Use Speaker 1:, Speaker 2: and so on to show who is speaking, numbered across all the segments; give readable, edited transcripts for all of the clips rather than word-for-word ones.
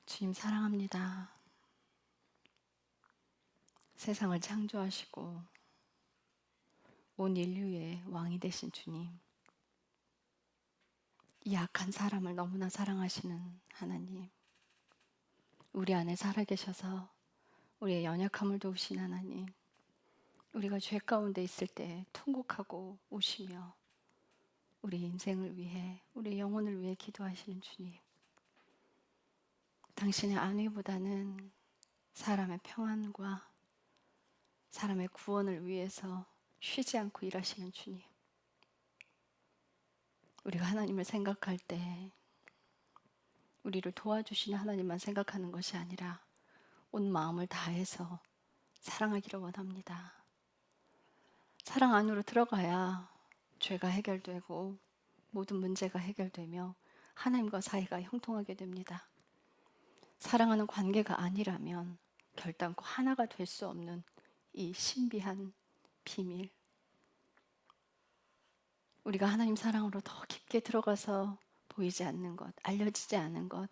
Speaker 1: 주님 사랑합니다. 세상을 창조하시고 온 인류의 왕이 되신 주님, 이 약한 사람을 너무나 사랑하시는 하나님, 우리 안에 살아계셔서 우리의 연약함을 도우신 하나님, 우리가 죄 가운데 있을 때 통곡하고 우시며 우리 인생을 위해, 우리 영혼을 위해 기도하시는 주님, 당신의 안위보다는 사람의 평안과 사람의 구원을 위해서 쉬지 않고 일하시는 주님, 우리가 하나님을 생각할 때 우리를 도와주시는 하나님만 생각하는 것이 아니라 온 마음을 다해서 사랑하기를 원합니다. 사랑 안으로 들어가야 죄가 해결되고 모든 문제가 해결되며 하나님과 사이가 형통하게 됩니다. 사랑하는 관계가 아니라면 결단코 하나가 될 수 없는 이 신비한 비밀, 우리가 하나님 사랑으로 더 깊게 들어가서 보이지 않는 것, 알려지지 않은 것,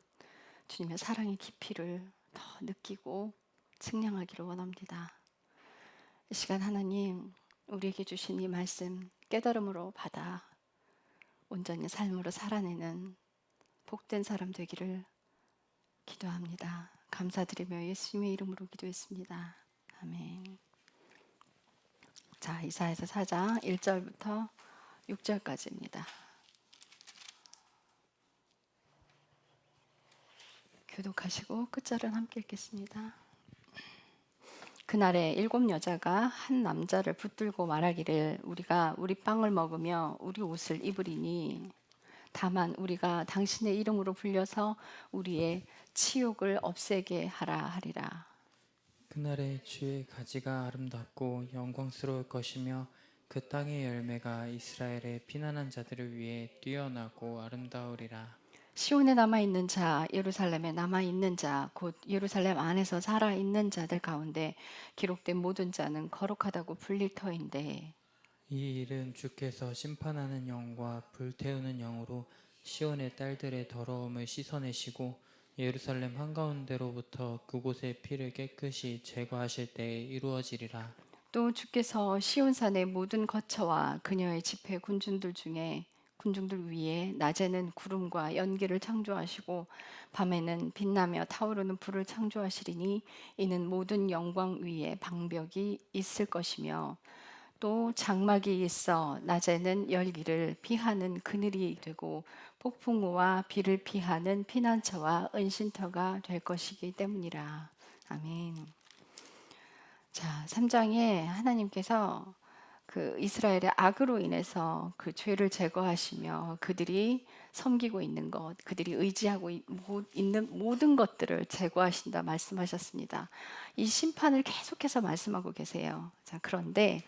Speaker 1: 주님의 사랑의 깊이를 더 느끼고 측량하기를 원합니다. 이 시간 하나님, 우리에게 주신 이 말씀 깨달음으로 받아 온전히 삶으로 살아내는 복된 사람 되기를 기도합니다. 감사드리며 예수님의 이름으로 기도했습니다. 아멘. 자, 이사야서 4장 1절부터 6절까지입니다. 교독하시고 끝절은 함께 읽겠습니다. 그날에 7 여자가 한 남자를 붙들고 말하기를 우리가 우리 빵을 먹으며 우리 옷을 입으리니 다만 우리가 당신의 이름으로 불려서 우리의 치욕을 없애게 하라 하리라.
Speaker 2: 그날에 주의 가지가 아름답고 영광스러울 것이며 그 땅의 열매가 이스라엘의 피난한 자들을 위해 뛰어나고 아름다우리라.
Speaker 1: 시온에 남아있는 자, 예루살렘에 남아있는 자, 곧 예루살렘 안에서 살아있는 자들 가운데 기록된 모든 자는 거룩하다고 불릴 터인데
Speaker 2: 이 일은 주께서 심판하는 영과 불태우는 영으로 시온의 딸들의 더러움을 씻어내시고 예루살렘 한가운데로부터 그곳의 피를 깨끗이 제거하실 때에 이루어지리라.
Speaker 1: 또 주께서 시온산의 모든 거처와 그녀의 집회 군중들 위에 낮에는 구름과 연기를 창조하시고 밤에는 빛나며 타오르는 불을 창조하시리니 이는 모든 영광 위에 방벽이 있을 것이며 또 장막이 있어 낮에는 열기를 피하는 그늘이 되고 폭풍우와 비를 피하는 피난처와 은신터가 될 것이기 때문이라. 아멘. 자, 3장에 하나님께서 그 이스라엘의 악으로 인해서 그 죄를 제거하시며 그들이 섬기고 있는 것, 그들이 의지하고 있는 모든 것들을 제거하신다 말씀하셨습니다. 이 심판을 계속해서 말씀하고 계세요. 자, 그런데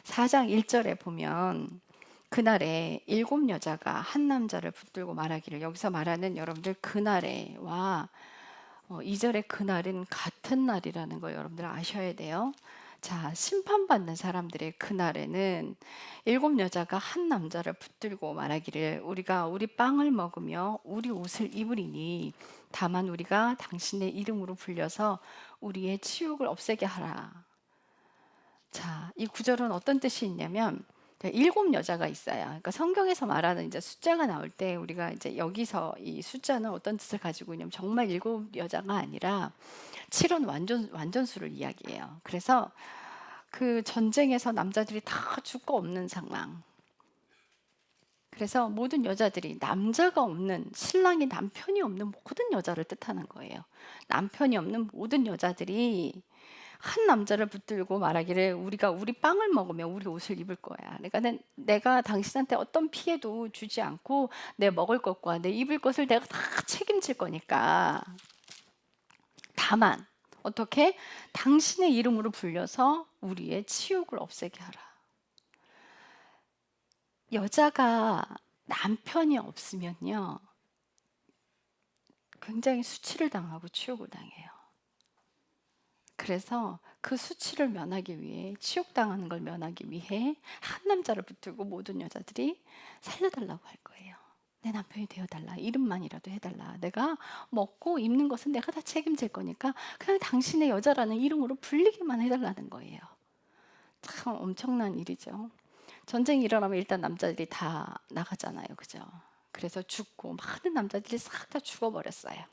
Speaker 1: 4장 1절에 보면 그날에 7 여자가 한 남자를 붙들고 말하기를, 여기서 말하는 여러분들 그날에와 2절의 그날은 같은 날이라는 거 여러분들 아셔야 돼요. 자, 심판받는 사람들의 그날에는 7 여자가 한 남자를 붙들고 말하기를 우리가 우리 빵을 먹으며 우리 옷을 입으리니 다만 우리가 당신의 이름으로 불려서 우리의 치욕을 없애게 하라. 자, 이 구절은 어떤 뜻이 있냐면 7 여자가 있어요. 그러니까 성경에서 말하는 이제 숫자가 나올 때 우리가 이제 여기서 이 숫자는 어떤 뜻을 가지고 있냐면 정말 7 여자가 아니라 7은 완전수를 이야기해요. 그래서 그 전쟁에서 남자들이 다 죽고 없는 상황. 그래서 모든 여자들이 남자가 없는, 신랑이 남편이 없는 모든 여자를 뜻하는 거예요. 남편이 없는 모든 여자들이 한 남자를 붙들고 말하기를 우리가 우리 빵을 먹으며 우리 옷을 입을 거야. 그러니까 내가 당신한테 어떤 피해도 주지 않고 내 먹을 것과 내 입을 것을 내가 다 책임질 거니까. 다만 어떻게? 당신의 이름으로 불려서 우리의 치욕을 없애게 하라. 여자가 남편이 없으면요, 굉장히 수치를 당하고 치욕을 당해요. 그래서 그 수치를 면하기 위해, 치욕당하는 걸 면하기 위해 한 남자를 붙들고 모든 여자들이 살려달라고 할 거예요. 내 남편이 되어달라. 이름만이라도 해달라. 내가 먹고 입는 것은 내가 다 책임질 거니까 그냥 당신의 여자라는 이름으로 불리기만 해달라는 거예요. 참 엄청난 일이죠. 전쟁이 일어나면 일단 남자들이 다 나가잖아요. 그죠? 그래서 죽고 많은 남자들이 싹 다 죽어버렸어요.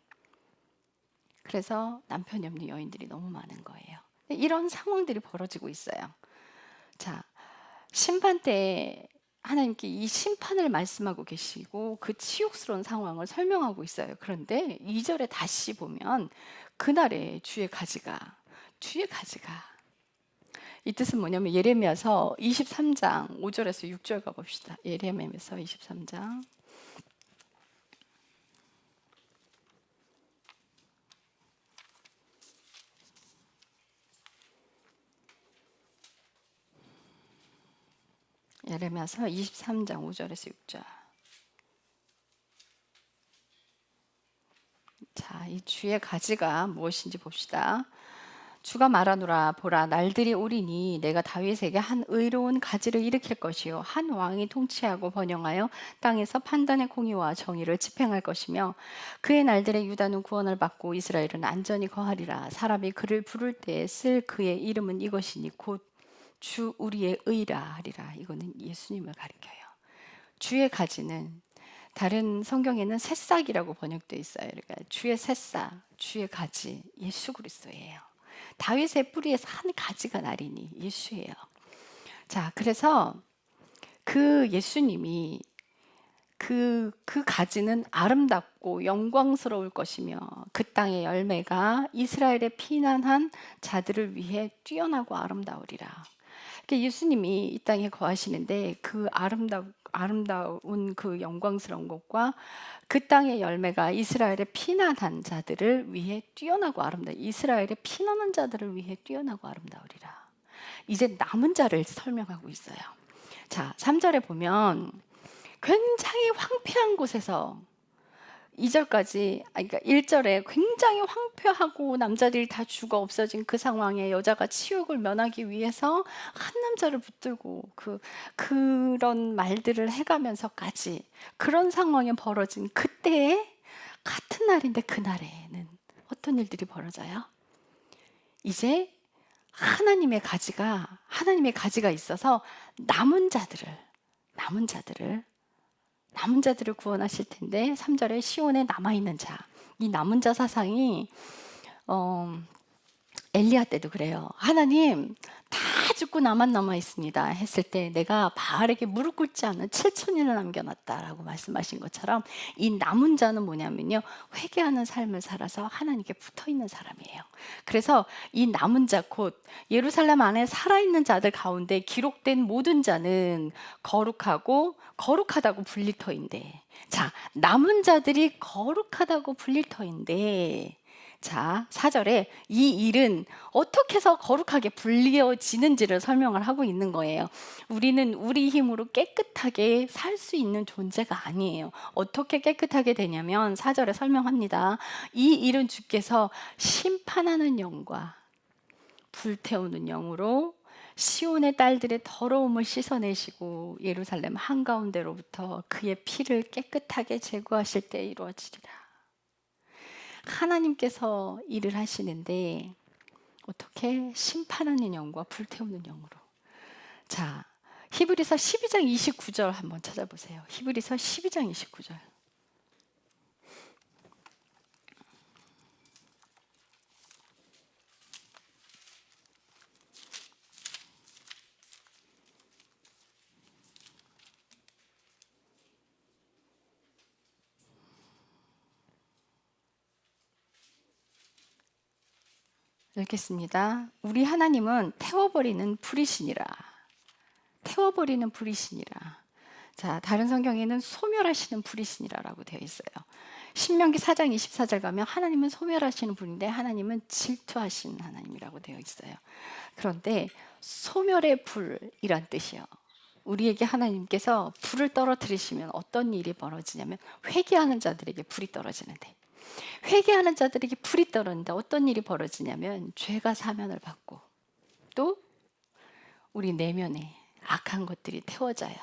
Speaker 1: 그래서 남편이 없는 여인들이 너무 많은 거예요. 이런 상황들이 벌어지고 있어요. 자, 심판 때 하나님께 이 심판을 말씀하고 계시고 그 치욕스러운 상황을 설명하고 있어요. 그런데 2절에 다시 보면 그날의 주의 가지가 이 뜻은 뭐냐면 예레미야서 23장 5절에서 6절 가봅시다. 예레미야서 23장 예레미야서 23장 5절에서 6절. 자, 이 주의 가지가 무엇인지 봅시다. 주가 말하노라 보라 날들이 오리니 내가 다윗에게 한 의로운 가지를 일으킬 것이요 한 왕이 통치하고 번영하여 땅에서 판단의 공의와 정의를 집행할 것이며 그의 날들에 유다는 구원을 받고 이스라엘은 안전히 거하리라. 사람이 그를 부를 때에 쓸 그의 이름은 이것이니 곧 주 우리의 의라 하리라. 이거는 예수님을 가리켜요. 주의 가지는 다른 성경에는 새싹이라고 번역되어 있어요. 그러니까 주의 새싹, 주의 가지, 예수 그리스도예요. 다윗의 뿌리에서 한 가지가 나리니 예수예요. 자, 그래서 그 예수님이 그 가지는 아름답고 영광스러울 것이며 그 땅의 열매가 이스라엘의 피난한 자들을 위해 뛰어나고 아름다우리라. 예수님이 이 땅에 거하시는데 그 아름다운 그 영광스러운 것과 그 땅의 열매가 이스라엘의 피난한 자들을 위해 뛰어나고 이스라엘의 피난한 자들을 위해 뛰어나고 아름다우리라. 이제 남은 자를 설명하고 있어요. 자, 3절에 보면 굉장히 황폐한 곳에서 2절까지, 그러니까 1절에 굉장히 황폐하고 남자들이 다 죽어 없어진 그 상황에 여자가 치욕을 면하기 위해서 한 남자를 붙들고 그런 말들을 해가면서까지 그런 상황이 벌어진 그때에 같은 날인데 그날에는 어떤 일들이 벌어져요? 이제 하나님의 가지가 있어서 남은 자들을 구원하실 텐데 3절에 시온에 남아있는 자, 이 남은 자 사상이 엘리야 때도 그래요. 하나님 다 죽고 나만 남아 있습니다 했을 때 내가 바알에게 무릎 꿇지 않은 7천인을 남겨놨다라고 말씀하신 것처럼 이 남은 자는 뭐냐면요, 회개하는 삶을 살아서 하나님께 붙어있는 사람이에요. 그래서 이 남은 자 곧 예루살렘 안에 살아있는 자들 가운데 기록된 모든 자는 거룩하다고 불릴 터인데, 자, 남은 자들이 거룩하다고 불릴 터인데, 자, 4절에 이 일은 어떻게 해서 거룩하게 불리어지는지를 설명을 하고 있는 거예요. 우리는 우리 힘으로 깨끗하게 살 수 있는 존재가 아니에요. 어떻게 깨끗하게 되냐면 4절에 설명합니다. 이 일은 주께서 심판하는 영과 불태우는 영으로 시온의 딸들의 더러움을 씻어내시고 예루살렘 한가운데로부터 그의 피를 깨끗하게 제거하실 때 이루어지리라. 하나님께서 일을 하시는데 어떻게? 심판하는 영과 불태우는 영으로. 자, 히브리서 12장 29절 한번 찾아보세요. 히브리서 12장 29절. 읽겠습니다. 우리 하나님은 태워버리는 불이시니라. 자, 다른 성경에는 소멸하시는 불이시니라라고 되어 있어요. 신명기 4장 24절 가면 하나님은 소멸하시는 분인데 하나님은 질투하시는 하나님이라고 되어 있어요. 그런데 소멸의 불이란 뜻이요, 우리에게 하나님께서 불을 떨어뜨리시면 어떤 일이 벌어지냐면 회개하는 자들에게 불이 떨어지는데, 회개하는 자들에게 불이 떨어지는데 어떤 일이 벌어지냐면 죄가 사면을 받고 또 우리 내면에 악한 것들이 태워져요.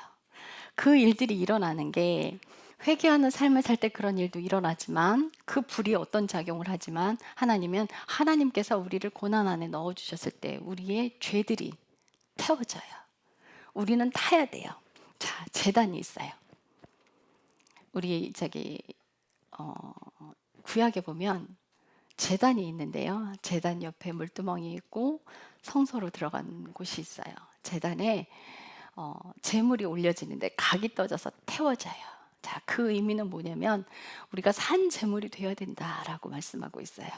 Speaker 1: 그 일들이 일어나는 게 회개하는 삶을 살 때 그런 일도 일어나지만 그 불이 어떤 작용을 하지만 하나님은 하나님께서 우리를 고난 안에 넣어주셨을 때 우리의 죄들이 태워져요. 우리는 타야 돼요. 자, 제단이 있어요. 우리 어, 구약에 보면 제단이 있는데요. 제단 옆에 물두멍이 있고 성소로 들어간 곳이 있어요. 제단에 제물이 올려지는데 각이 떠져서 태워져요. 자, 그 의미는 뭐냐면 우리가 산 제물이 되어야 된다라고 말씀하고 있어요.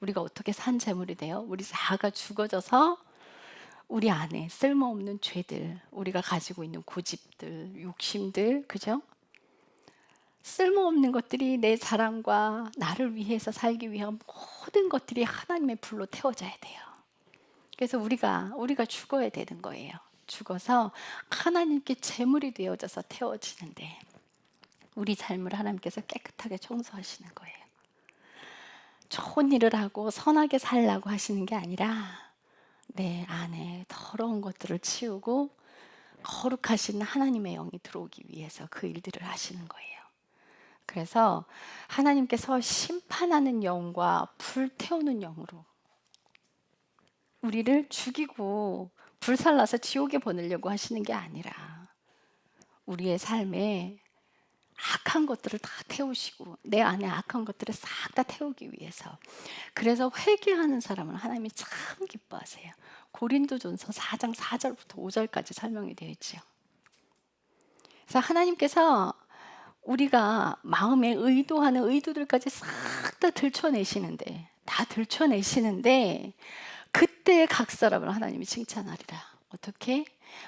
Speaker 1: 우리가 어떻게 산 제물이 돼요? 우리 자아가 죽어져서 우리 안에 쓸모없는 죄들, 우리가 가지고 있는 고집들, 욕심들, 그죠? 쓸모없는 것들이 내 자랑과 나를 위해서 살기 위한 모든 것들이 하나님의 불로 태워져야 돼요. 그래서 우리가 죽어야 되는 거예요. 죽어서 하나님께 제물이 되어져서 태워지는데 우리 삶을 하나님께서 깨끗하게 청소하시는 거예요. 좋은 일을 하고 선하게 살라고 하시는 게 아니라 내 안에 더러운 것들을 치우고 거룩하신 하나님의 영이 들어오기 위해서 그 일들을 하시는 거예요. 그래서 하나님께서 심판하는 영과 불태우는 영으로 우리를 죽이고 불살라서 지옥에 보내려고 하시는 게 아니라 우리의 삶에 악한 것들을 다 태우시고 내 안에 악한 것들을 싹 다 태우기 위해서. 그래서 회개하는 사람은 하나님이 참 기뻐하세요. 고린도전서 4장 4절부터 5절까지 설명이 되어 있죠. 그래서 하나님께서 우리가 마음에 의도하는 의도들까지 싹 다 들춰내시는데 그때 각 사람을 하나님이 칭찬하리라. 어떻게?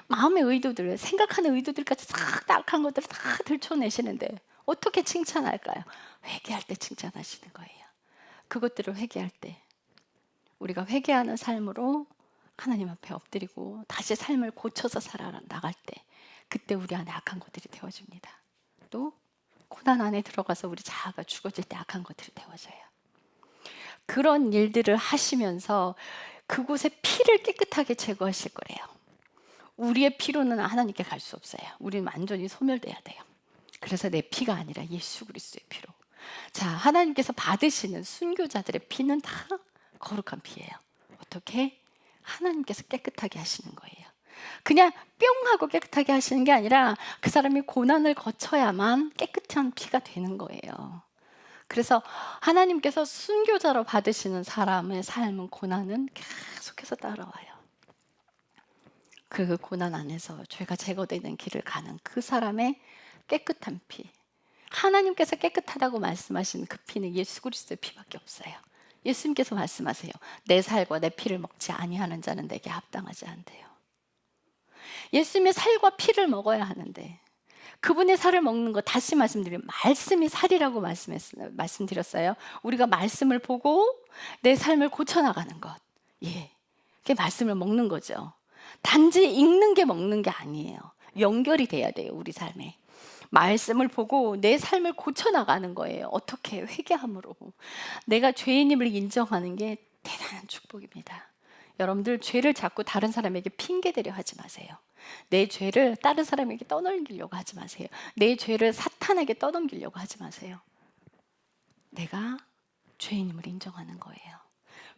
Speaker 1: 마음의 의도들, 생각하는 의도들까지 싹 다 악한 것들을 다 들춰내시는데 어떻게 칭찬할까요? 회개할 때 칭찬하시는 거예요. 그것들을 회개할 때 우리가 회개하는 삶으로 하나님 앞에 엎드리고 다시 삶을 고쳐서 살아나갈 때 그때 우리 안에 악한 것들이 태워집니다. 또 고난 안에 들어가서 우리 자아가 죽어질 때 악한 것들이 태워져요. 그런 일들을 하시면서 그곳에 피를 깨끗하게 제거하실 거래요. 우리의 피로는 하나님께 갈 수 없어요. 우리는 완전히 소멸돼야 돼요. 그래서 내 피가 아니라 예수 그리스도의 피로. 자, 하나님께서 받으시는 순교자들의 피는 다 거룩한 피예요. 어떻게? 하나님께서 깨끗하게 하시는 거예요. 그냥 뿅 하고 깨끗하게 하시는 게 아니라 그 사람이 고난을 거쳐야만 깨끗한 피가 되는 거예요. 그래서 하나님께서 순교자로 받으시는 사람의 삶은 고난은 계속해서 따라와요. 그 고난 안에서 죄가 제거되는 길을 가는 그 사람의 깨끗한 피, 하나님께서 깨끗하다고 말씀하시는 그 피는 예수 그리스도의 피밖에 없어요. 예수님께서 말씀하세요. 내 살과 내 피를 먹지 아니하는 자는 내게 합당하지 않대요. 예수님의 살과 피를 먹어야 하는데 그분의 살을 먹는 거, 다시 말씀드리면 말씀이 살이라고 말씀드렸어요. 우리가 말씀을 보고 내 삶을 고쳐나가는 것, 예, 그게 말씀을 먹는 거죠. 단지 읽는 게 먹는 게 아니에요. 연결이 돼야 돼요. 우리 삶에 말씀을 보고 내 삶을 고쳐나가는 거예요. 어떻게? 회개함으로. 내가 죄인임을 인정하는 게 대단한 축복입니다. 여러분들 죄를 자꾸 다른 사람에게 핑계대려 하지 마세요. 내 죄를 다른 사람에게 떠넘기려고 하지 마세요. 내 죄를 사탄에게 떠넘기려고 하지 마세요. 내가 죄인임을 인정하는 거예요.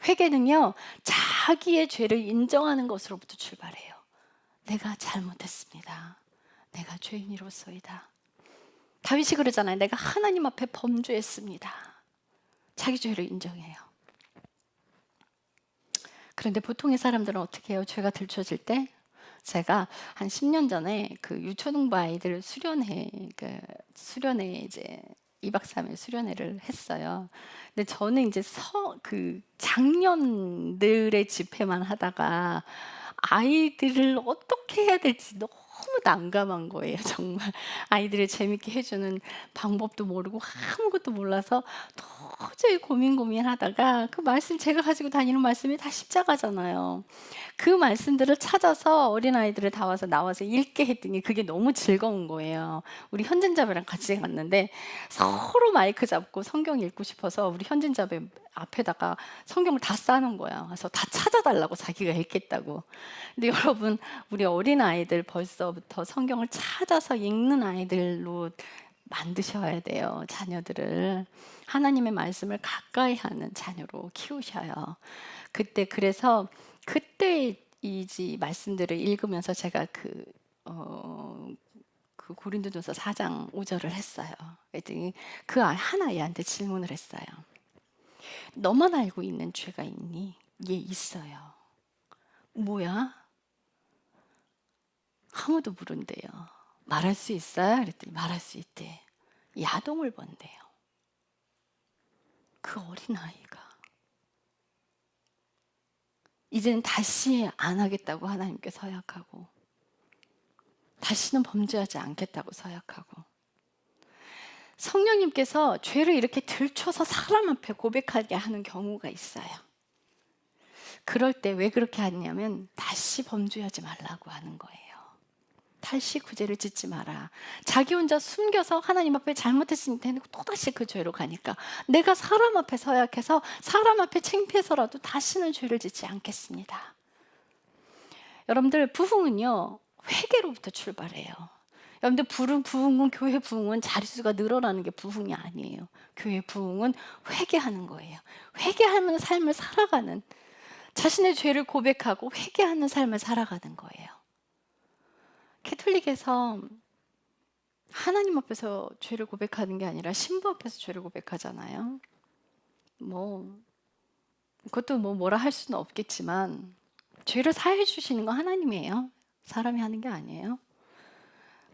Speaker 1: 회개는요, 자기의 죄를 인정하는 것으로부터 출발해요. 내가 잘못했습니다. 내가 죄인이로소이다. 다윗이 그러잖아요. 내가 하나님 앞에 범죄했습니다. 자기 죄를 인정해요. 그런데 보통의 사람들은 어떻게 해요? 죄가 들춰질 때? 제가 한 10년 전에 그 유초등부 아이들 수련회 이제 2박 3일 수련회를 했어요. 근데 저는 이제 그 작년들의 집회만 하다가 아이들을 어떻게 해야 될지 너무 난감한 거예요. 정말 아이들을 재밌게 해주는 방법도 모르고 아무것도 몰라서 도저히 고민하다가 그 말씀, 제가 가지고 다니는 말씀이 다 십자가잖아요. 그 말씀들을 찾아서 어린아이들을 나와서 읽게 했더니 그게 너무 즐거운 거예요. 우리 현진자매랑 같이 갔는데 서로 마이크 잡고 성경 읽고 싶어서 우리 현진자매 앞에다가 성경을 다 쌓아놓은 거야. 그래서 다 찾아달라고, 자기가 읽겠다고. 근데 여러분, 우리 어린아이들 벌써부터 성경을 찾아서 읽는 아이들로 만드셔야 돼요. 자녀들을 하나님의 말씀을 가까이 하는 자녀로 키우셔요. 그래서 그때 이 말씀들을 읽으면서 제가 그 고린도전서 4장 5절을 했어요. 그랬더니 한 아이한테 질문을 했어요. 너만 알고 있는 죄가 있니? 예, 있어요. 뭐야? 아무도 모른대요. 말할 수 있어요? 그랬더니 말할 수 있대. 야동을 본대요. 그 어린아이가. 이제는 다시 안 하겠다고 하나님께 서약하고, 다시는 범죄하지 않겠다고 서약하고, 성령님께서 죄를 이렇게 들춰서 사람 앞에 고백하게 하는 경우가 있어요. 그럴 때 왜 그렇게 하냐면 다시 범죄하지 말라고 하는 거예요. 다시 그 죄를 짓지 마라. 자기 혼자 숨겨서 하나님 앞에 잘못했으니까 또다시 그 죄로 가니까 내가 사람 앞에 서약해서 사람 앞에 창피해서라도 다시는 죄를 짓지 않겠습니다. 여러분들, 부흥은요, 회개로부터 출발해요. 여러분들, 부흥은, 교회 부흥은 자릿수가 늘어나는 게 부흥이 아니에요. 교회 부흥은 회개하는 거예요. 회개하는 삶을 살아가는, 자신의 죄를 고백하고 회개하는 삶을 살아가는 거예요. 캐톨릭에서 하나님 앞에서 죄를 고백하는 게 아니라 신부 앞에서 죄를 고백하잖아요. 그것도 뭐라 할 수는 없겠지만 죄를 사해 주시는 건 하나님이에요. 사람이 하는 게 아니에요.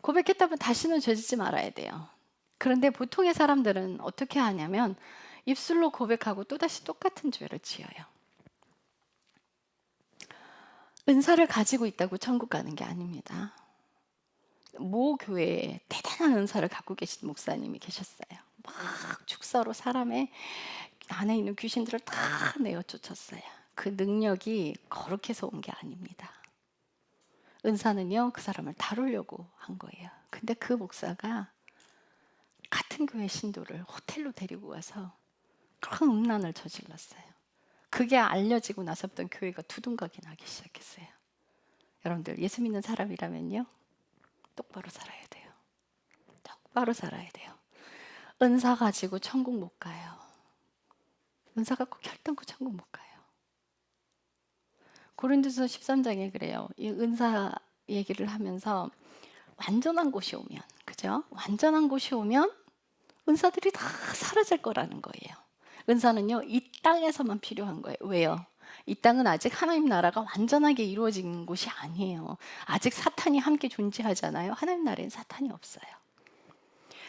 Speaker 1: 고백했다면 다시는 죄 짓지 말아야 돼요. 그런데 보통의 사람들은 어떻게 하냐면 입술로 고백하고 또다시 똑같은 죄를 지어요. 은사를 가지고 있다고 천국 가는 게 아닙니다. 모 교회에 대단한 은사를 갖고 계신 목사님이 계셨어요. 막 축사로 사람의 안에 있는 귀신들을 다 내어 쫓았어요. 그 능력이 거룩해서 온 게 아닙니다. 은사는요, 그 사람을 다루려고 한 거예요. 근데 그 목사가 같은 교회 신도를 호텔로 데리고 가서 큰 음란을 저질렀어요. 그게 알려지고 나서부터 교회가 두둥각이 나기 시작했어요. 여러분들, 예수 믿는 사람이라면요, 똑바로 살아야 돼요. 똑바로 살아야 돼요. 은사 가지고 천국 못 가요. 은사 갖고 결단코 천국 못 가요. 고린도서 13장에 그래요. 이 은사 얘기를 하면서 완전한 곳이 오면, 그죠? 완전한 곳이 오면 은사들이 다 사라질 거라는 거예요. 은사는요, 이 땅에서만 필요한 거예요. 왜요? 이 땅은 아직 하나님 나라가 완전하게 이루어진 곳이 아니에요. 아직 사탄이 함께 존재하잖아요. 하나님 나라에는 사탄이 없어요.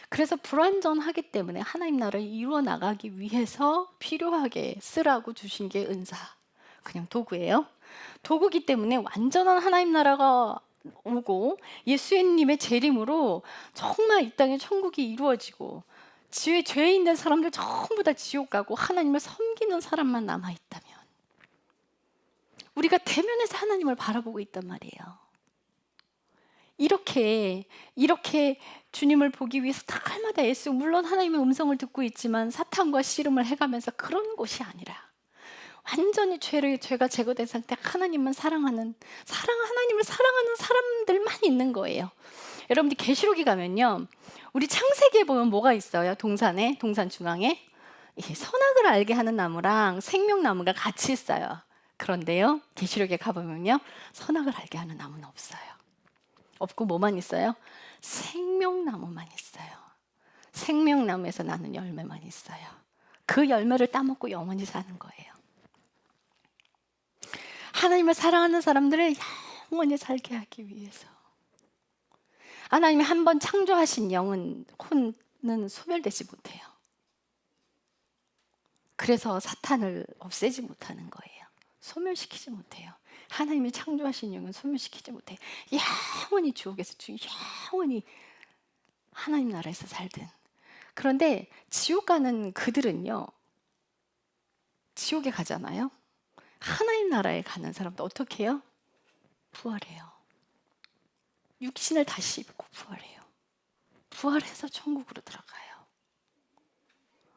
Speaker 1: 그래서 불완전하기 때문에 하나님 나라를 이루어 나가기 위해서 필요하게 쓰라고 주신 게 은사. 그냥 도구예요. 도구기 때문에 완전한 하나님 나라가 오고 예수님의 재림으로 정말 이 땅에 천국이 이루어지고 죄에 있는 사람들 전부 다 지옥 가고 하나님을 섬기는 사람만 남아있다면 우리가 대면에서 하나님을 바라보고 있단 말이에요. 이렇게 주님을 보기 위해서 날마다 애쓰고, 물론 하나님의 음성을 듣고 있지만 사탄과 씨름을 해가면서 그런 곳이 아니라 완전히 죄가 제거된 상태, 하나님을 사랑하는 사람들만 있는 거예요. 여러분들, 계시록에 가면요, 우리 창세기에 보면 뭐가 있어요? 동산 중앙에 선악을 알게 하는 나무랑 생명나무가 같이 있어요. 그런데요, 계시록에 가보면요, 선악을 알게 하는 나무는 없어요. 없고 뭐만 있어요? 생명나무만 있어요. 생명나무에서 나는 열매만 있어요. 그 열매를 따먹고 영원히 사는 거예요. 하나님을 사랑하는 사람들을 영원히 살게 하기 위해서 하나님이 한번 창조하신 혼은 소멸되지 못해요. 그래서 사탄을 없애지 못하는 거예요. 소멸시키지 못해요. 하나님이 창조하신 영은 소멸시키지 못해요. 영원히 지옥에서 영원히 하나님 나라에서 살든. 그런데 지옥 가는 그들은요, 지옥에 가잖아요. 하나님 나라에 가는 사람도 어떻게 해요? 부활해요. 육신을 다시 입고 부활해요. 부활해서 천국으로 들어가요.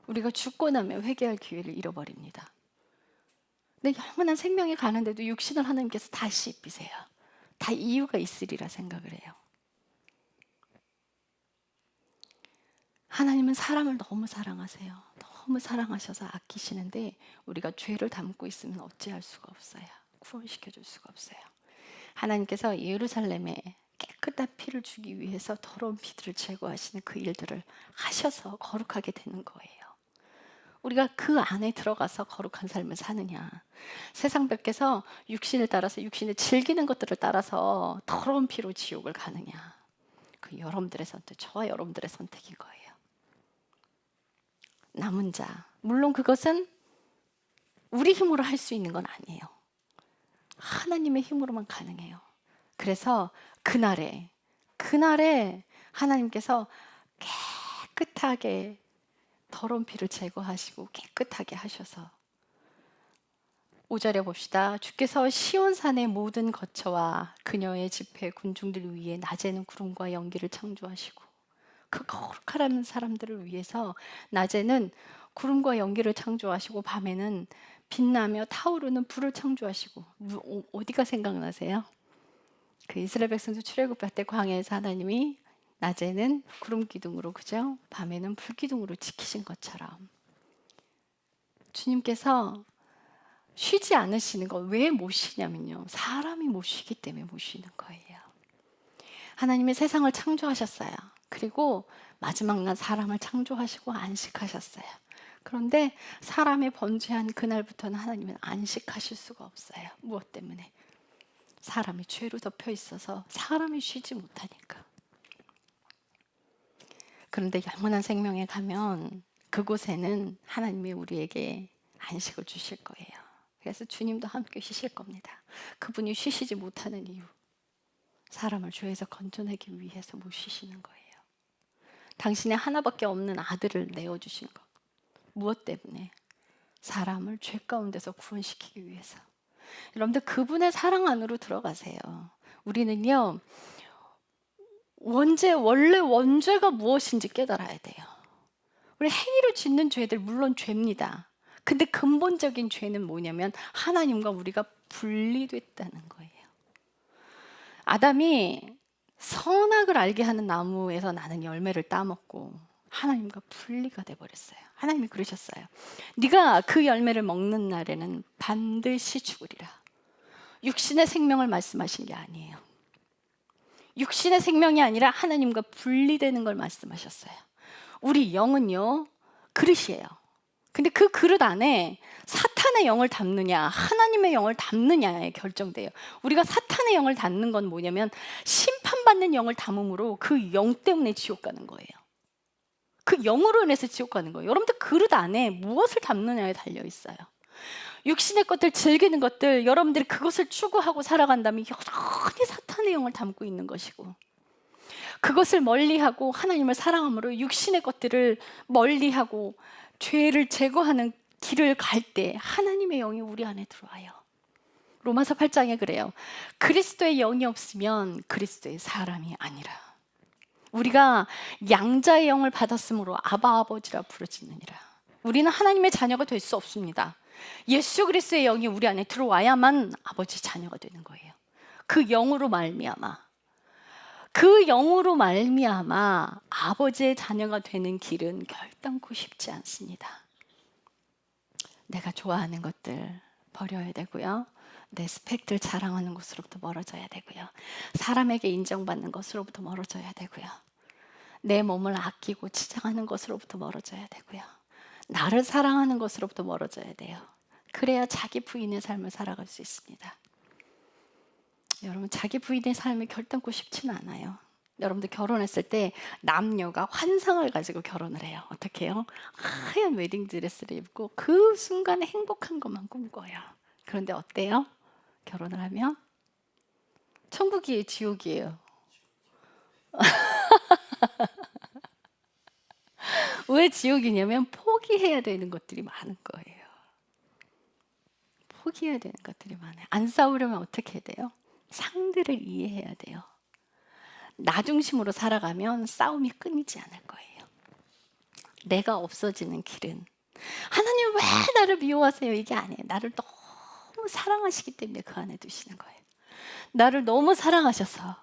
Speaker 1: 우리가 죽고 나면 회개할 기회를 잃어버립니다. 근데 영원한 생명이 가는데도 육신을 하나님께서 다시 입히세요. 다 이유가 있으리라 생각을 해요. 하나님은 사람을 너무 사랑하세요. 너무 사랑하셔서 아끼시는데 우리가 죄를 담고 있으면 어찌할 수가 없어요. 구원시켜 줄 수가 없어요. 하나님께서 예루살렘에 깨끗한 피를 주기 위해서 더러운 피들을 제거하시는 그 일들을 하셔서 거룩하게 되는 거예요. 우리가 그 안에 들어가서 거룩한 삶을 사느냐, 세상 밖에서 육신을 따라서 육신을 즐기는 것들을 따라서 더러운 피로 지옥을 가느냐, 그 여러분들의 선택, 저와 여러분들의 선택인 거예요. 남은 자, 물론 그것은 우리 힘으로 할 수 있는 건 아니에요. 하나님의 힘으로만 가능해요. 그래서 그날에 하나님께서 깨끗하게 더러운 피를 제거하시고 깨끗하게 하셔서 5절에 봅시다. 주께서 시온산의 모든 거처와 그녀의 집회 군중들 위에 낮에는 구름과 연기를 창조하시고, 그 거룩하라는 사람들을 위해서 낮에는 구름과 연기를 창조하시고 밤에는 빛나며 타오르는 불을 창조하시고. 어디가 생각나세요? 그 이스라엘 백성들 출애굽할 때 광야에서 하나님이 낮에는 구름 기둥으로, 그죠? 밤에는 불 기둥으로 지키신 것처럼 주님께서 쉬지 않으시는 거. 왜 못 쉬냐면요, 사람이 못 쉬기 때문에 못 쉬는 거예요. 하나님이 세상을 창조하셨어요. 그리고 마지막 날 사람을 창조하시고 안식하셨어요. 그런데 사람의 번제한 그날부터는 하나님은 안식하실 수가 없어요. 무엇 때문에? 사람이 죄로 덮여 있어서 사람이 쉬지 못하니까. 그런데 영원한 생명에 가면 그곳에는 하나님이 우리에게 안식을 주실 거예요. 그래서 주님도 함께 쉬실 겁니다. 그분이 쉬시지 못하는 이유, 사람을 죄에서 건져내기 위해서 못 쉬시는 거예요. 당신의 하나밖에 없는 아들을 내어주신 것, 무엇 때문에? 사람을 죄 가운데서 구원시키기 위해서. 여러분들, 그분의 사랑 안으로 들어가세요. 우리는요, 원래 원죄가 무엇인지 깨달아야 돼요. 우리 행위로 짓는 죄들 물론 죄입니다. 근데 근본적인 죄는 뭐냐면 하나님과 우리가 분리됐다는 거예요. 아담이 선악을 알게 하는 나무에서 나는 열매를 따먹고 하나님과 분리가 돼버렸어요. 하나님이 그러셨어요. 네가 그 열매를 먹는 날에는 반드시 죽으리라. 육신의 생명을 말씀하신 게 아니에요. 육신의 생명이 아니라 하나님과 분리되는 걸 말씀하셨어요. 우리 영은요, 그릇이에요. 근데 그 그릇 안에 사탄의 영을 담느냐 하나님의 영을 담느냐에 결정돼요. 우리가 사탄의 영을 담는 건 뭐냐면 심판받는 영을 담음으로 그 영 때문에 지옥 가는 거예요. 그 영으로 인해서 지옥 가는 거예요. 여러분들 그릇 안에 무엇을 담느냐에 달려 있어요. 육신의 것들, 즐기는 것들, 여러분들이 그것을 추구하고 살아간다면 여전히 사탄의 영을 담고 있는 것이고, 그것을 멀리하고 하나님을 사랑함으로 육신의 것들을 멀리하고 죄를 제거하는 길을 갈 때 하나님의 영이 우리 안에 들어와요. 로마서 8장에 그래요. 그리스도의 영이 없으면 그리스도의 사람이 아니라. 우리가 양자의 영을 받았으므로 아바 아버지라 부르짖느니라. 우리는 하나님의 자녀가 될 수 없습니다. 예수 그리스도의 영이 우리 안에 들어와야만 아버지 자녀가 되는 거예요. 그 영으로 말미암아 아버지의 자녀가 되는 길은 결단코 쉽지 않습니다. 내가 좋아하는 것들 버려야 되고요. 내 스펙들 자랑하는 것으로부터 멀어져야 되고요. 사람에게 인정받는 것으로부터 멀어져야 되고요. 내 몸을 아끼고 치장하는 것으로부터 멀어져야 되고요. 나를 사랑하는 것으로부터 멀어져야 돼요. 그래야 자기 부인의 삶을 살아갈 수 있습니다. 여러분, 자기 부인의 삶이 결단코 쉽지는 않아요. 여러분들 결혼했을 때 남녀가 환상을 가지고 결혼을 해요. 어떻게 해요? 하얀 웨딩드레스를 입고 그 순간에 행복한 것만 꿈꿔요. 그런데 어때요? 결혼을 하면 천국이에요, 지옥이에요? 왜 지옥이냐면 포기해야 되는 것들이 많은 거예요. 포기해야 되는 것들이 많아요. 안 싸우려면 어떻게 해야 돼요? 상대를 이해해야 돼요. 나 중심으로 살아가면 싸움이 끊이지 않을 거예요. 내가 없어지는 길은, 하나님 왜 나를 미워하세요? 이게 아니에요. 나를 너무 사랑하시기 때문에 그 안에 두시는 거예요. 나를 너무 사랑하셔서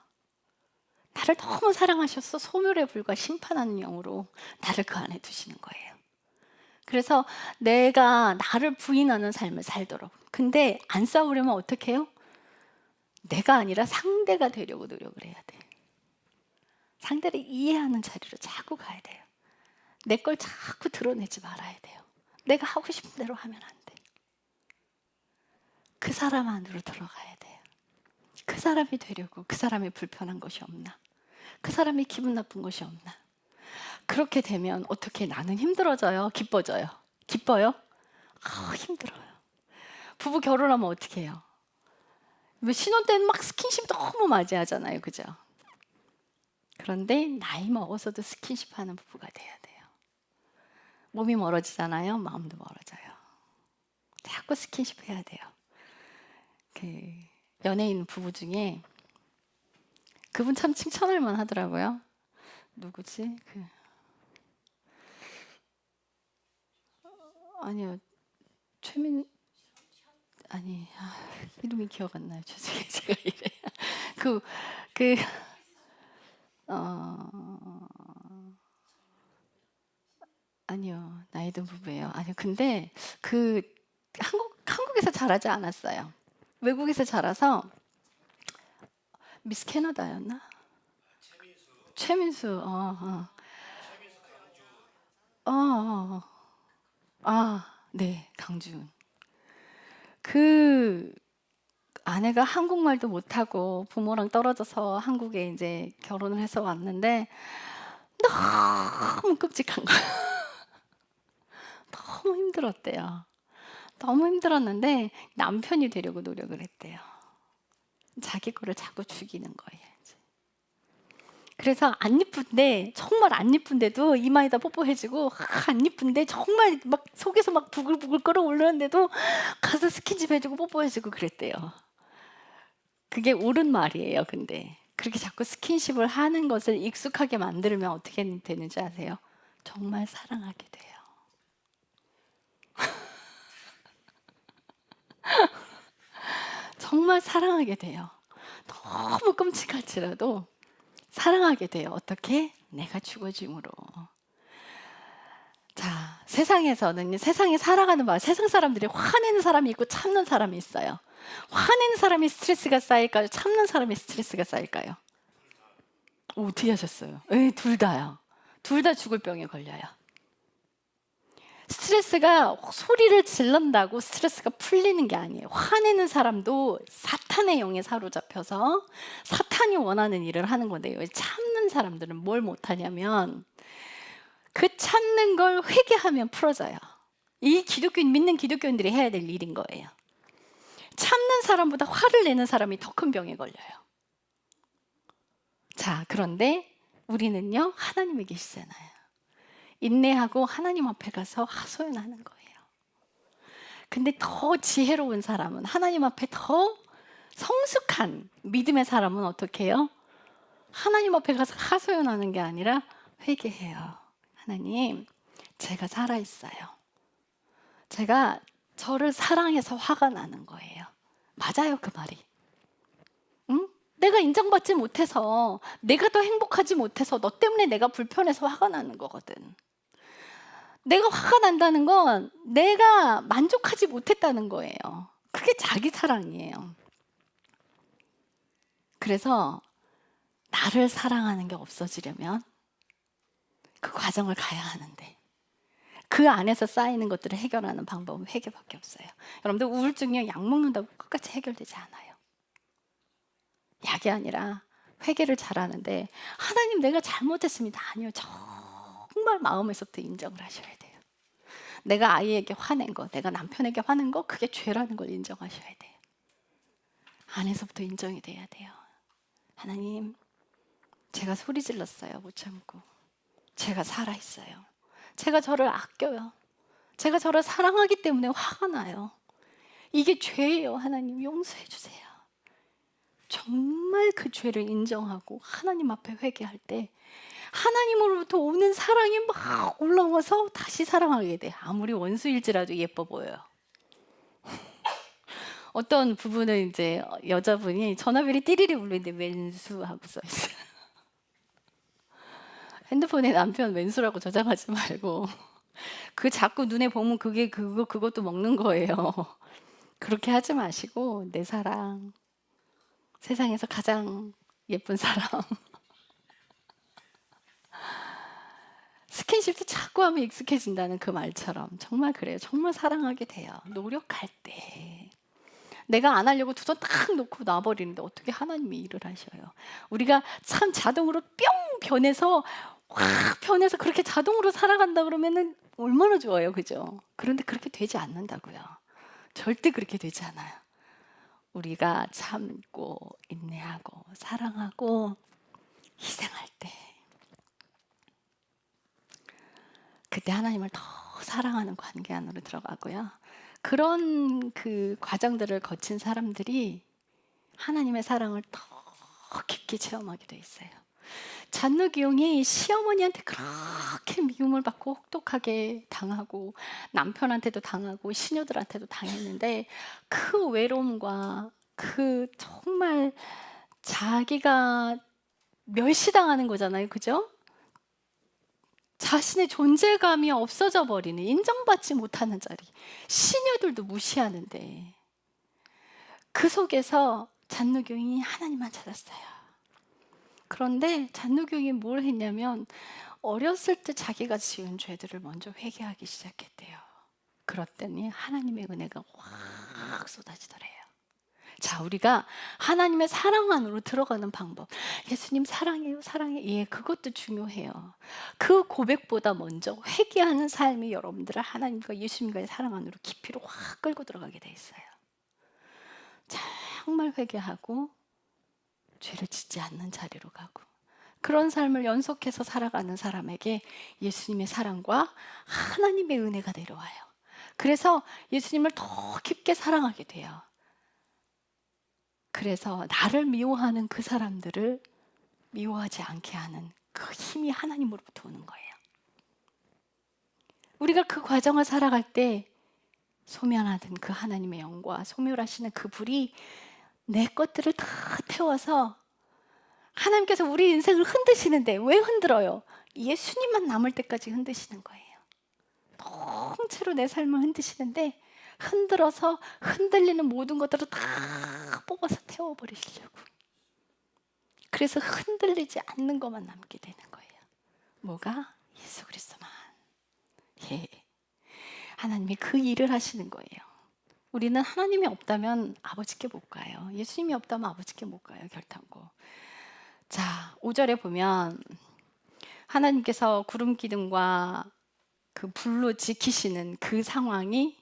Speaker 1: 나를 너무 사랑하셔서 소멸에 불과 심판하는 영으로 나를 그 안에 두시는 거예요. 그래서 내가 나를 부인하는 삶을 살도록. 근데 안 싸우려면 어떻게 해요? 내가 아니라 상대가 되려고 노력을 해야 돼. 상대를 이해하는 자리로 자꾸 가야 돼요. 내 걸 자꾸 드러내지 말아야 돼요. 내가 하고 싶은 대로 하면 안 돼. 그 사람 안으로 들어가야 돼요. 그 사람이 되려고 그 사람이 불편한 것이 없나? 그 사람이 기분 나쁜 것이 없나? 그렇게 되면 어떻게 나는 힘들어져요? 기뻐져요? 기뻐요? 힘들어요. 부부 결혼하면 어떻게 해요? 신혼 때는 막 스킨십 너무 맞이하잖아요. 그죠? 그런데 나이 먹어서도 스킨십 하는 부부가 돼야 돼요. 몸이 멀어지잖아요. 마음도 멀어져요. 자꾸 스킨십 해야 돼요. 그 연예인 부부 중에 그분 참 칭찬할 만 하더라고요. 누구지? 아니요. 이름이 기억 안 나요. 죄송해요. 제가 이래요. 그 아니요. 나이 든 부부예요. 아니요. 근데 한국에서 자라지 않았어요. 외국에서 자라서 미스 캐나다였나? 최민수. 네, 강준. 그 아내가 한국말도 못하고 부모랑 떨어져서 한국에 이제 결혼을 해서 왔는데 너무 끔찍한 거예요. 너무 힘들었대요. 너무 힘들었는데 남편이 되려고 노력을 했대요. 자기 거를 자꾸 죽이는 거예요. 이제. 그래서 안 이쁜데 정말 안 이쁜데도 이마에다 뽀뽀해주고 안 이쁜데 정말 막 속에서 막 부글부글 끓어오르는데도 가서 스킨십 해주고 뽀뽀해주고 그랬대요. 그게 옳은 말이에요. 근데 그렇게 자꾸 스킨십을 하는 것을 익숙하게 만들면 어떻게 되는지 아세요? 정말 사랑하게 돼요. 정말 사랑하게 돼요. 너무 끔찍할지라도 사랑하게 돼요. 어떻게? 내가 죽어짐으로. 자, 세상에서는 세상에 살아가는 세상 사람들이 화내는 사람이 있고 참는 사람이 있어요. 화내는 사람이 스트레스가 쌓일까요? 참는 사람이 스트레스가 쌓일까요? 어떻게 하셨어요? 네, 둘 다요. 둘 다 죽을 병에 걸려요. 스트레스가 소리를 질른다고 스트레스가 풀리는 게 아니에요. 화내는 사람도 사탄의 영에 사로잡혀서 사탄이 원하는 일을 하는 건데요. 참는 사람들은 뭘 못하냐면 그 참는 걸 회개하면 풀어져요. 이 믿는 기독교인들이 해야 될 일인 거예요. 참는 사람보다 화를 내는 사람이 더 큰 병에 걸려요. 자, 그런데 우리는요, 하나님이 계시잖아요. 인내하고 하나님 앞에 가서 하소연하는 거예요. 근데 더 지혜로운 사람은, 하나님 앞에 더 성숙한 믿음의 사람은 어떻게 해요? 하나님 앞에 가서 하소연하는 게 아니라 회개해요. 하나님, 제가 살아있어요. 제가 저를 사랑해서 화가 나는 거예요. 맞아요, 그 말이. 응? 내가 인정받지 못해서, 내가 더 행복하지 못해서 너 때문에 내가 불편해서 화가 나는 거거든. 내가 화가 난다는 건 내가 만족하지 못했다는 거예요. 그게 자기 사랑이에요. 그래서 나를 사랑하는 게 없어지려면 그 과정을 가야 하는데 그 안에서 쌓이는 것들을 해결하는 방법은 회개밖에 없어요. 여러분들 우울증이요, 약 먹는다고 끝까지 해결되지 않아요. 약이 아니라 회개를 잘하는데 하나님 내가 잘못했습니다. 아니요. 정말 마음에서부터 인정을 하셔야 돼요. 내가 아이에게 화낸 거, 내가 남편에게 화낸 거 그게 죄라는 걸 인정하셔야 돼요. 안에서부터 인정이 돼야 돼요. 하나님, 제가 소리 질렀어요. 못 참고. 제가 살아있어요. 제가 저를 아껴요. 제가 저를 사랑하기 때문에 화가 나요. 이게 죄예요. 하나님 용서해 주세요. 정말 그 죄를 인정하고 하나님 앞에 회개할 때 하나님으로부터 오는 사랑이 막 올라와서 다시 사랑하게 돼. 아무리 원수일지라도 예뻐 보여요. 어떤 부부는 이제 여자분이 전화벨이 띠리리 울리는데 왼수하고 써 있어요. 핸드폰에 남편 왼수라고 저장하지 말고 그 자꾸 눈에 보면 그게 그것도 먹는 거예요. 그렇게 하지 마시고 내 사랑, 세상에서 가장 예쁜 사람. 스킨십도 자꾸 하면 익숙해진다는 그 말처럼 정말 그래요. 정말 사랑하게 돼요. 노력할 때. 내가 안 하려고 두 손 딱 놓고 놔버리는데 어떻게 하나님이 일을 하셔요. 우리가 참 자동으로 뿅 변해서 확 변해서 그렇게 자동으로 살아간다 그러면은 얼마나 좋아요. 그죠? 그런데 그렇게 되지 않는다고요. 절대 그렇게 되지 않아요. 우리가 참고 인내하고 사랑하고 희생할 때 그때 하나님을 더 사랑하는 관계 안으로 들어가고요. 그런 그 과정들을 거친 사람들이 하나님의 사랑을 더 깊게 체험하게 돼 있어요. 잔누기용이 시어머니한테 그렇게 미움을 받고 혹독하게 당하고 남편한테도 당하고 시녀들한테도 당했는데 그 외로움과 그 정말 자기가 멸시당하는 거잖아요. 그죠? 자신의 존재감이 없어져 버리는, 인정받지 못하는 자리. 시녀들도 무시하는데 그 속에서 잔누경이 하나님만 찾았어요. 그런데 잔누경이 뭘 했냐면 어렸을 때 자기가 지은 죄들을 먼저 회개하기 시작했대요. 그랬더니 하나님의 은혜가 확 쏟아지더래요. 자, 우리가 하나님의 사랑 안으로 들어가는 방법. 예수님 사랑해요, 사랑해. 예, 그것도 중요해요. 그 고백보다 먼저 회개하는 삶이 여러분들을 하나님과 예수님과의 사랑 안으로 깊이로 확 끌고 들어가게 돼 있어요. 정말 회개하고 죄를 짓지 않는 자리로 가고 그런 삶을 연속해서 살아가는 사람에게 예수님의 사랑과 하나님의 은혜가 내려와요. 그래서 예수님을 더 깊게 사랑하게 돼요. 그래서 나를 미워하는 그 사람들을 미워하지 않게 하는 그 힘이 하나님으로부터 오는 거예요. 우리가 그 과정을 살아갈 때 소멸하던 그 하나님의 영과 소멸하시는 그 불이 내 것들을 다 태워서 하나님께서 우리 인생을 흔드시는데 왜 흔들어요? 예수님만 남을 때까지 흔드시는 거예요. 통째로 내 삶을 흔드시는데 흔들어서 흔들리는 모든 것들을 다 뽑아서 태워버리시려고. 그래서 흔들리지 않는 것만 남게 되는 거예요. 뭐가? 예수 그리스도만. 예. 하나님이 그 일을 하시는 거예요. 우리는 하나님이 없다면 아버지께 못 가요. 예수님이 없다면 아버지께 못 가요. 결단코. 자, 5절에 보면 하나님께서 구름 기둥과 그 불로 지키시는 그 상황이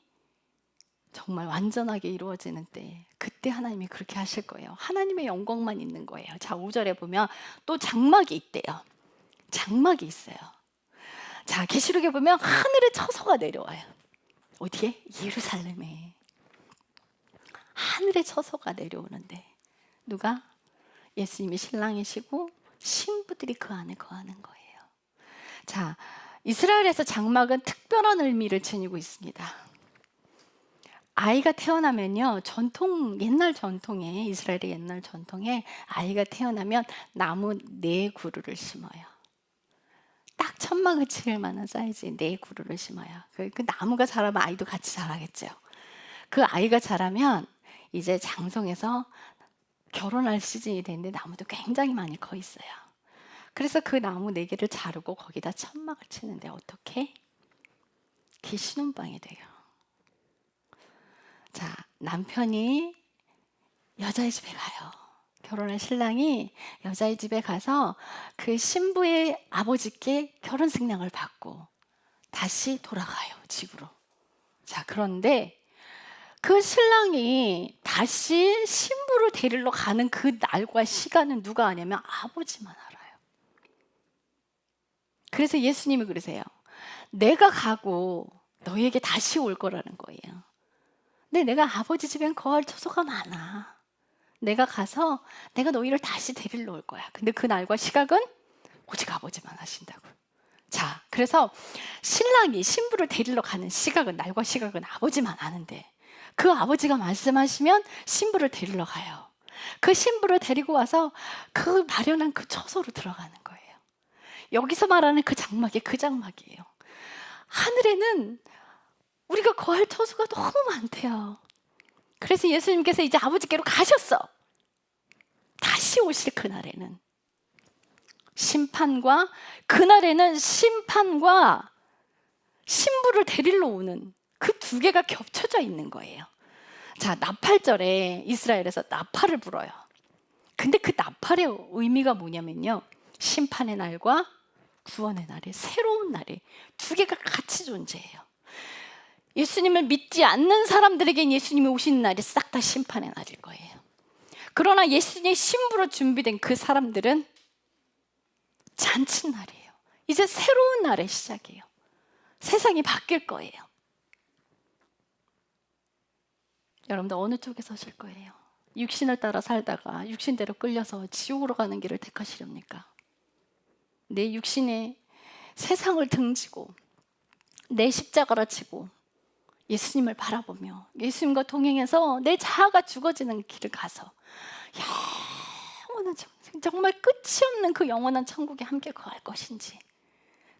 Speaker 1: 정말 완전하게 이루어지는 때 그때 하나님이 그렇게 하실 거예요. 하나님의 영광만 있는 거예요. 자, 5절에 보면 또 장막이 있대요. 장막이 있어요. 자, 계시록에 보면 하늘의 처소가 내려와요. 어디에? 예루살렘에. 하늘의 처소가 내려오는데 누가? 예수님이 신랑이시고 신부들이 그 안에 거하는 거예요. 자, 이스라엘에서 장막은 특별한 의미를 지니고 있습니다. 아이가 태어나면요, 옛날 전통에, 이스라엘의 옛날 전통에 아이가 태어나면 나무 4그루를 심어요. 딱 천막을 칠 만한 사이즈의 4그루를 심어요. 그 나무가 자라면 아이도 같이 자라겠죠. 그 아이가 자라면 이제 장성해서 결혼할 시즌이 되는데 나무도 굉장히 많이 커 있어요. 그래서 그 나무 4개를 자르고 거기다 천막을 치는데 어떻게? 그게 신혼방이 돼요. 자, 남편이 여자의 집에 가요. 결혼한 신랑이 여자의 집에 가서 그 신부의 아버지께 결혼식량을 받고 다시 돌아가요, 집으로. 자, 그런데 그 신랑이 다시 신부를 데리러 가는 그 날과 시간은 누가 아냐면 아버지만 알아요. 그래서 예수님이 그러세요. 내가 가고 너에게 다시 올 거라는 거예요. 근데 내가 아버지 집엔 거할 처소가 많아. 내가 가서 내가 너희를 다시 데리러 올 거야. 근데 그 날과 시각은 오직 아버지만 하신다고. 자, 그래서 신랑이 신부를 데리러 가는 시각은, 날과 시각은 아버지만 아는데 그 아버지가 말씀하시면 신부를 데리러 가요. 그 신부를 데리고 와서 그 마련한 그 처소로 들어가는 거예요. 여기서 말하는 그 장막이 그 장막이에요. 하늘에는 우리가 거할 처소가 너무 많대요. 그래서 예수님께서 이제 아버지께로 가셨어. 다시 오실 그날에는 심판과 신부를 데리러 오는 그 두 개가 겹쳐져 있는 거예요. 자, 나팔절에 이스라엘에서 나팔을 불어요. 근데 그 나팔의 의미가 뭐냐면요, 심판의 날과 구원의 날에, 새로운 날에 두 개가 같이 존재해요. 예수님을 믿지 않는 사람들에겐 예수님이 오시는 날이 싹 다 심판의 날일 거예요. 그러나 예수님의 신부로 준비된 그 사람들은 잔칫날이에요. 이제 새로운 날의 시작이에요. 세상이 바뀔 거예요. 여러분들 어느 쪽에 서실 거예요? 육신을 따라 살다가 육신대로 끌려서 지옥으로 가는 길을 택하시렵니까? 내 육신에 세상을 등지고 내 십자가를 지고 예수님을 바라보며 예수님과 동행해서 내 자아가 죽어지는 길을 가서 영원한 정말 끝이 없는 그 영원한 천국에 함께 거할 것인지,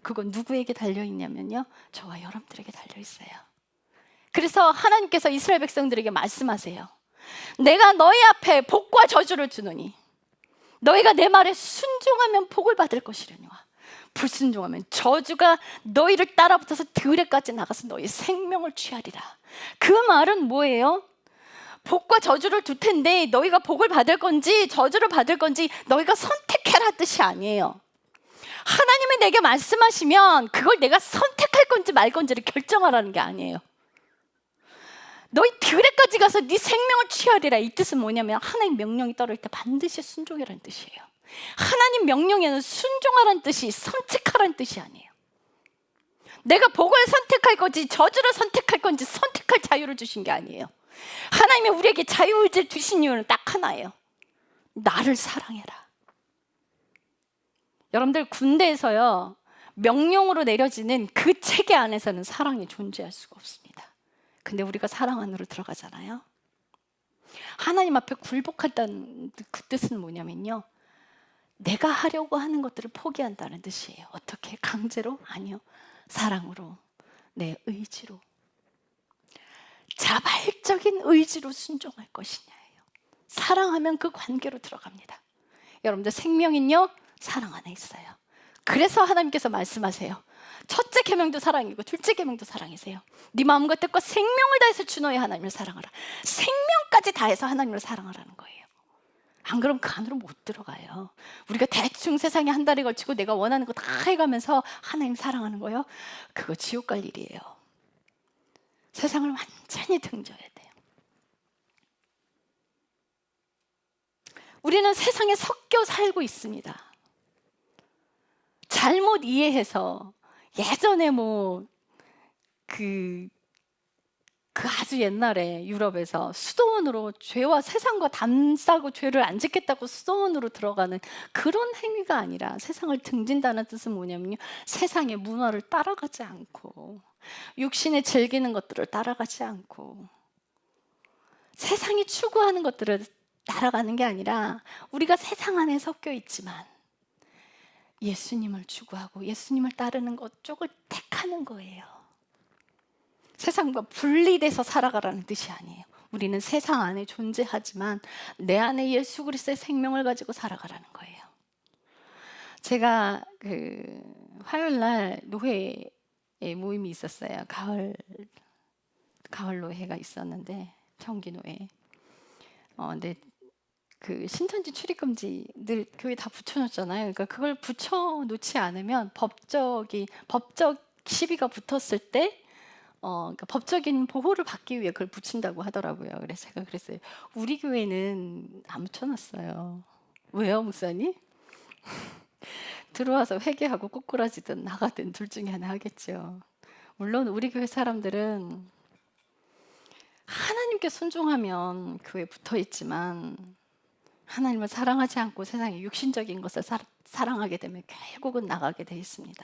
Speaker 1: 그건 누구에게 달려있냐면요, 저와 여러분들에게 달려있어요. 그래서 하나님께서 이스라엘 백성들에게 말씀하세요. 내가 너희 앞에 복과 저주를 주노니 너희가 내 말에 순종하면 복을 받을 것이려니와 불순종하면 저주가 너희를 따라붙어서 들에까지 나가서 너희 생명을 취하리라. 그 말은 뭐예요? 복과 저주를 줄 텐데 너희가 복을 받을 건지 저주를 받을 건지 너희가 선택해라 뜻이 아니에요. 하나님이 내게 말씀하시면 그걸 내가 선택할 건지 말 건지를 결정하라는 게 아니에요. 너희 들에까지 가서 네 생명을 취하리라, 이 뜻은 뭐냐면 하나님 명령이 떨어질 때 반드시 순종이라는 뜻이에요. 하나님 명령에는 순종하라는 뜻이 선택하라는 뜻이 아니에요. 내가 복을 선택할 건지 저주를 선택할 건지 선택할 자유를 주신 게 아니에요. 하나님이 우리에게 자유의지를 주신 이유는 딱 하나예요. 나를 사랑해라. 여러분들 군대에서요, 명령으로 내려지는 그 체계 안에서는 사랑이 존재할 수가 없습니다. 근데 우리가 사랑 안으로 들어가잖아요. 하나님 앞에 굴복한다는 그 뜻은 뭐냐면요, 내가 하려고 하는 것들을 포기한다는 뜻이에요. 어떻게? 강제로? 아니요. 사랑으로, 내 의지로, 자발적인 의지로 순종할 것이냐예요. 사랑하면 그 관계로 들어갑니다. 여러분들 생명은요, 사랑 안에 있어요. 그래서 하나님께서 말씀하세요. 첫째 계명도 사랑이고 둘째 계명도 사랑이세요. 네 마음과 뜻과 생명을 다해서 주 너의 하나님을 사랑하라. 생명까지 다해서 하나님을 사랑하라는 거예요. 안 그러면 그 안으로 못 들어가요. 우리가 대충 세상에 한 달에 걸치고 내가 원하는 거 다 해가면서 하나님 사랑하는 거요, 그거 지옥 갈 일이에요. 세상을 완전히 등져야 돼요. 우리는 세상에 섞여 살고 있습니다. 잘못 이해해서 예전에 그 아주 옛날에 유럽에서 수도원으로 죄와 세상과 담싸고 죄를 안 짓겠다고 수도원으로 들어가는 그런 행위가 아니라, 세상을 등진다는 뜻은 뭐냐면요, 세상의 문화를 따라가지 않고 육신에 즐기는 것들을 따라가지 않고 세상이 추구하는 것들을 따라가는 게 아니라, 우리가 세상 안에 섞여 있지만 예수님을 추구하고 예수님을 따르는 것 쪽을 택하는 거예요. 세상과 분리돼서 살아가라는 뜻이 아니에요. 우리는 세상 안에 존재하지만 내 안에 예수 그리스도의 생명을 가지고 살아가라는 거예요. 제가 화요일 날 노회에 모임이 있었어요. 가을 노회가 있었는데, 청기 노회. 근데 그 신천지 출입금지 늘 교회 다 붙여놓잖아요. 그러니까 그걸 붙여놓지 않으면 법적 시비가 붙었을 때 그러니까 법적인 보호를 받기 위해 그걸 붙인다고 하더라고요. 그래서 제가 그랬어요. 우리 교회는 안 붙여놨어요. 왜요, 목사님? 들어와서 회개하고 꼬꾸라지든 나가든 둘 중에 하나 하겠죠. 물론 우리 교회 사람들은 하나님께 순종하면 교회에 붙어있지만 하나님을 사랑하지 않고 세상의 육신적인 것을 사랑하게 되면 결국은 나가게 돼 있습니다.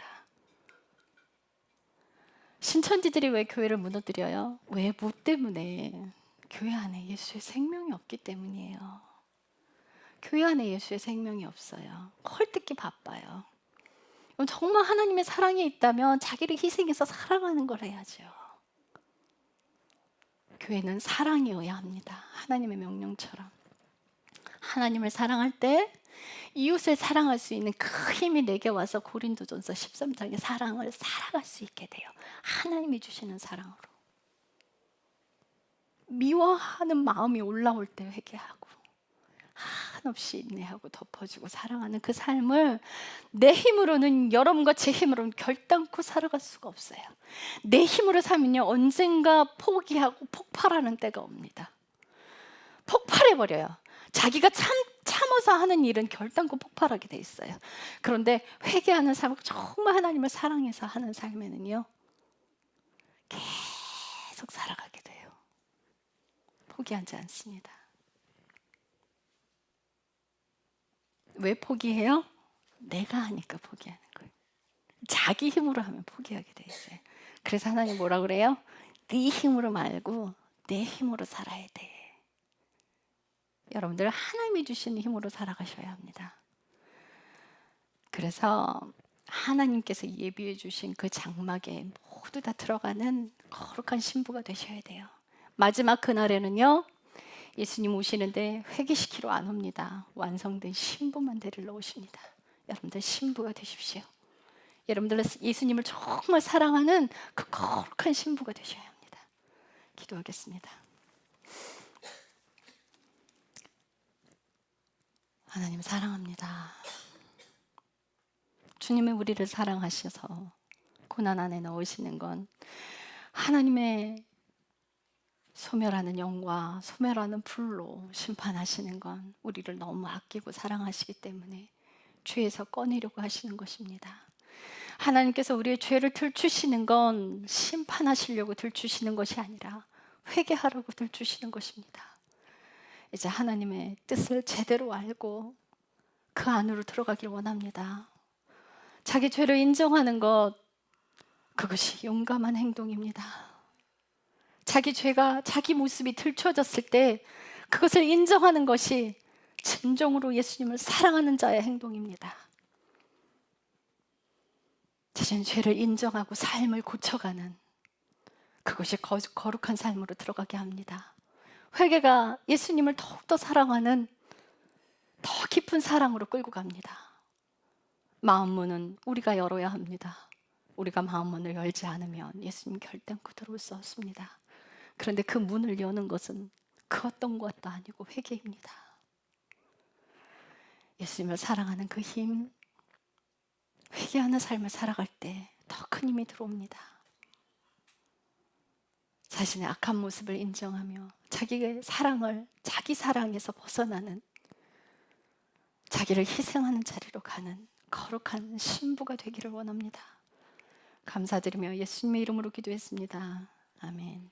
Speaker 1: 신천지들이 왜 교회를 무너뜨려요? 왜? 뭐 때문에? 교회 안에 예수의 생명이 없기 때문이에요. 교회 안에 예수의 생명이 없어요. 헐뜯기 바빠요. 정말 하나님의 사랑이 있다면 자기를 희생해서 사랑하는 걸 해야죠. 교회는 사랑이어야 합니다. 하나님의 명령처럼. 하나님을 사랑할 때 이웃을 사랑할 수 있는 그 힘이 내게 와서 고린도전서 13장의 사랑을 살아갈 수 있게 돼요. 하나님이 주시는 사랑으로. 미워하는 마음이 올라올 때 회개하고 한없이 인내하고 덮어주고 사랑하는 그 삶을 내 힘으로는, 여러분과 제 힘으로는 결단코 살아갈 수가 없어요. 내 힘으로 살면요 언젠가 포기하고 폭발하는 때가 옵니다. 폭발해버려요. 자기가 참아서 하는 일은 결단코 폭발하게 돼 있어요. 그런데 회개하는 삶을 정말 하나님을 사랑해서 하는 삶에는요 계속 살아가게 돼요. 포기하지 않습니다. 왜 포기해요? 내가 하니까 포기하는 거예요. 자기 힘으로 하면 포기하게 돼 있어요. 그래서 하나님 뭐라 그래요? 네 힘으로 말고 내 힘으로 살아야 돼. 여러분들 하나님이 주시는 힘으로 살아가셔야 합니다. 그래서 하나님께서 예비해 주신 그 장막에 모두 다 들어가는 거룩한 신부가 되셔야 돼요. 마지막 그날에는요 예수님 오시는데 회개시키러 안 옵니다. 완성된 신부만 데리러 오십니다. 여러분들 신부가 되십시오. 여러분들 예수님을 정말 사랑하는 그 거룩한 신부가 되셔야 합니다. 기도하겠습니다. 하나님 사랑합니다. 주님의 우리를 사랑하셔서 고난 안에 넣으시는 건 하나님의 소멸하는 영과 소멸하는 불로 심판하시는 건 우리를 너무 아끼고 사랑하시기 때문에 죄에서 꺼내려고 하시는 것입니다. 하나님께서 우리의 죄를 들추시는 건 심판하시려고 들추시는 것이 아니라 회개하라고 들추시는 것입니다. 이제 하나님의 뜻을 제대로 알고 그 안으로 들어가길 원합니다. 자기 죄를 인정하는 것, 그것이 용감한 행동입니다. 자기 죄가, 자기 모습이 들춰졌을 때 그것을 인정하는 것이 진정으로 예수님을 사랑하는 자의 행동입니다. 자신의 죄를 인정하고 삶을 고쳐가는 그것이 거룩한 삶으로 들어가게 합니다. 회개가 예수님을 더욱더 사랑하는 더 깊은 사랑으로 끌고 갑니다. 마음문은 우리가 열어야 합니다. 우리가 마음문을 열지 않으면 예수님 결단코 들어올 수 없습니다. 그런데 그 문을 여는 것은 그 어떤 것도 아니고 회개입니다. 예수님을 사랑하는 그 힘, 회개하는 삶을 살아갈 때 더 큰 힘이 들어옵니다. 자신의 악한 모습을 인정하며 자기의 사랑을, 자기 사랑에서 벗어나는, 자기를 희생하는 자리로 가는 거룩한 신부가 되기를 원합니다. 감사드리며 예수님의 이름으로 기도했습니다. 아멘.